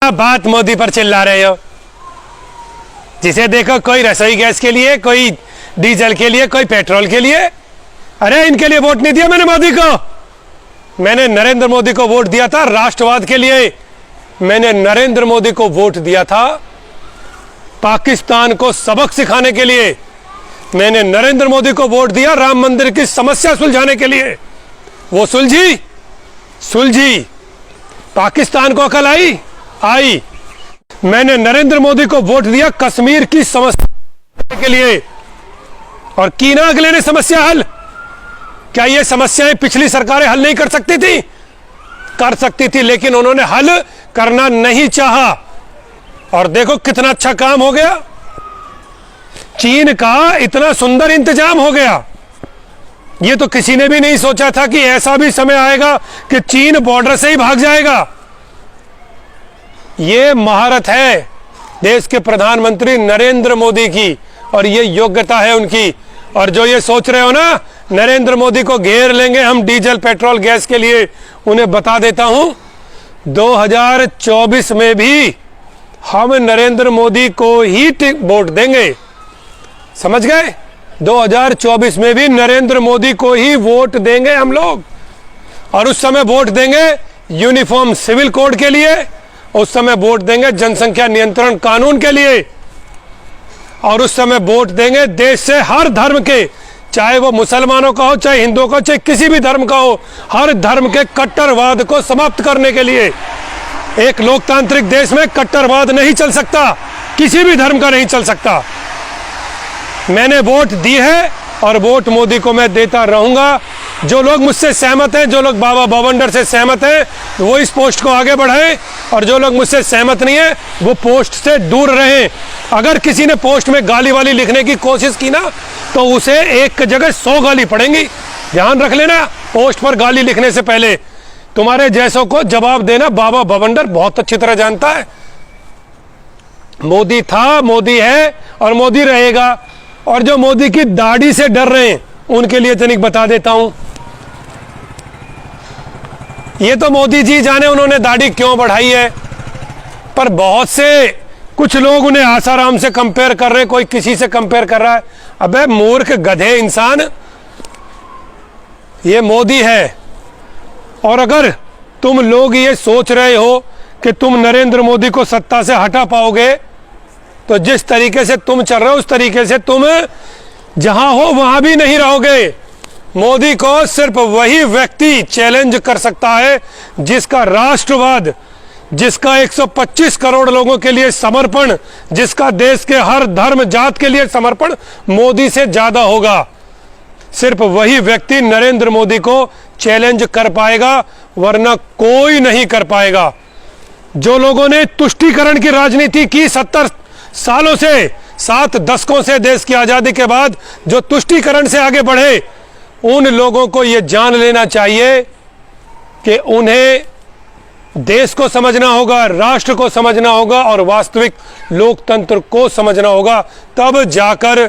बात मोदी पर चिल्ला रहे हो? जिसे देखो कोई रसोई गैस के लिए, कोई डीजल के लिए, कोई पेट्रोल के लिए। अरे इनके लिए वोट नहीं दिया मैंने मोदी को। मैंने नरेंद्र मोदी को वोट दिया था राष्ट्रवाद के लिए। मैंने नरेंद्र मोदी को वोट दिया था पाकिस्तान को सबक सिखाने के लिए। मैंने नरेंद्र मोदी को वोट दिया राम मंदिर की समस्या सुलझाने के लिए। वो सुलझी। पाकिस्तान को अकल आई। मैंने नरेंद्र मोदी को वोट दिया कश्मीर की समस्या के लिए, और की ना अगले ने समस्या हल। क्या ये समस्याएं पिछली सरकारें हल नहीं कर सकती थी? कर सकती थी, लेकिन उन्होंने हल करना नहीं चाहा। और देखो कितना अच्छा काम हो गया। चीन का इतना सुंदर इंतजाम हो गया। ये तो किसी ने भी नहीं सोचा था कि ऐसा भी समय आएगा कि चीन बॉर्डर से ही भाग जाएगा। ये महारत है देश के प्रधानमंत्री नरेंद्र मोदी की, और ये योग्यता है उनकी। और जो ये सोच रहे हो ना नरेंद्र मोदी को घेर लेंगे हम डीजल पेट्रोल गैस के लिए, उन्हें बता देता हूं 2024 में भी हम नरेंद्र मोदी को ही वोट देंगे। समझ गए? 2024 में भी नरेंद्र मोदी को ही वोट देंगे हम लोग। और उस समय वोट देंगे यूनिफॉर्म सिविल कोड के लिए, उस समय वोट देंगे जनसंख्या नियंत्रण कानून के लिए, और उस समय वोट देंगे देश से हर धर्म के, चाहे वो मुसलमानों का हो, चाहे हिंदुओं का, चाहे किसी भी धर्म का हो, हर धर्म के कट्टरवाद को समाप्त करने के लिए। एक लोकतांत्रिक देश में कट्टरवाद नहीं चल सकता, किसी भी धर्म का नहीं चल सकता। मैंने वोट दी है और वोट मोदी को मैं देता रहूंगा। जो लोग मुझसे सहमत हैं, जो लोग बाबा भवंडर से सहमत हैं, वो इस पोस्ट को आगे बढ़ाएं, और जो लोग मुझसे सहमत नहीं है वो पोस्ट से दूर रहें। अगर किसी ने पोस्ट में गाली वाली लिखने की कोशिश की ना, तो उसे एक जगह 100 गाली पड़ेंगी। ध्यान रख लेना, पोस्ट पर गाली लिखने से पहले तुम्हारे जैसों को जवाब देना बाबा भवंडर बहुत अच्छी तरह जानता है। मोदी था, मोदी है और मोदी रहेगा। और जो मोदी की दाढ़ी से डर रहे हैं उनके लिए तनिक बता देता हूं। ये तो मोदी जी जाने उन्होंने दाढ़ी क्यों बढ़ाई है, पर बहुत से कुछ लोग उन्हें आसाराम से कंपेयर कर रहे हैं, कोई किसी से कंपेयर कर रहा है। अबे मूर्ख गधे इंसान, ये मोदी है। और अगर तुम लोग ये सोच रहे हो कि तुम नरेंद्र मोदी को सत्ता से हटा पाओगे, तो जिस तरीके से तुम चल रहे हो उस तरीके से तुम जहां हो वहां भी नहीं रहोगे। मोदी को सिर्फ वही व्यक्ति चैलेंज कर सकता है जिसका राष्ट्रवाद, जिसका 125 करोड़ लोगों के लिए समर्पण, जिसका देश के हर धर्म जात के लिए समर्पण मोदी से ज्यादा होगा। सिर्फ वही व्यक्ति नरेंद्र मोदी को चैलेंज कर पाएगा, वरना कोई नहीं कर पाएगा। जो लोगों ने तुष्टीकरण की राजनीति की 70 सालों से, 7 दशकों से, देश की आजादी के बाद जो तुष्टीकरण से आगे बढ़े, उन लोगों को यह जान लेना चाहिए कि उन्हें देश को समझना होगा, राष्ट्र को समझना होगा और वास्तविक लोकतंत्र को समझना होगा। तब जाकर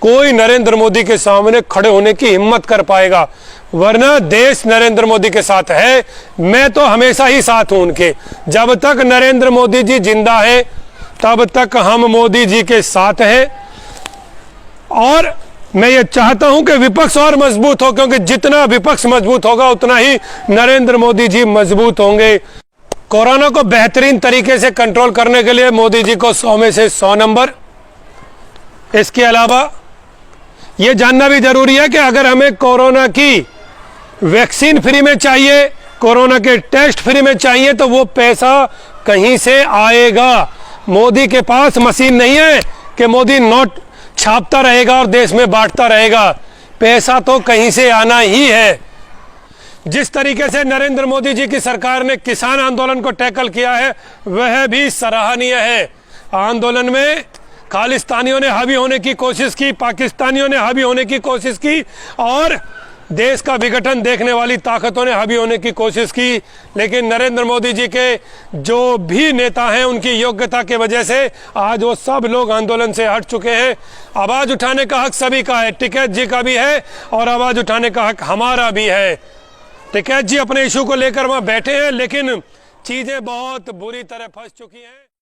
कोई नरेंद्र मोदी के सामने खड़े होने की हिम्मत कर पाएगा। वरना देश नरेंद्र मोदी के साथ है। मैं तो हमेशा ही साथ हूं उनके। जब तक नरेंद्र मोदी जी जिंदा है तब तक हम मोदी जी के साथ हैं। और मैं ये चाहता हूं कि विपक्ष और मजबूत हो, क्योंकि जितना विपक्ष मजबूत होगा उतना ही नरेंद्र मोदी जी मजबूत होंगे। कोरोना को बेहतरीन तरीके से कंट्रोल करने के लिए मोदी जी को 100 में से 100 नंबर। इसके अलावा यह जानना भी जरूरी है कि अगर हमें कोरोना की वैक्सीन फ्री में चाहिए, कोरोना के टेस्ट फ्री में चाहिए, तो वो पैसा कहीं से आएगा। मोदी के पास मशीन नहीं है कि मोदी नोट छापता रहेगा और देश में बांटता रहेगा। पैसा तो कहीं से आना ही है। जिस तरीके से नरेंद्र मोदी जी की सरकार ने किसान आंदोलन को टैकल किया है वह भी सराहनीय है। आंदोलन में खालिस्तानियों ने हावी होने की कोशिश की, पाकिस्तानियों ने हावी होने की कोशिश की, और देश का विघटन देखने वाली ताकतों ने हावी होने की कोशिश की। लेकिन नरेंद्र मोदी जी के जो भी नेता हैं उनकी योग्यता की वजह से आज वो सब लोग आंदोलन से हट चुके हैं। आवाज उठाने का हक सभी का है, टिकैत जी का भी है और आवाज उठाने का हक हमारा भी है। टिकैत जी अपने इशू को लेकर वहां बैठे हैं, लेकिन चीजें बहुत बुरी तरह फंस चुकी हैं।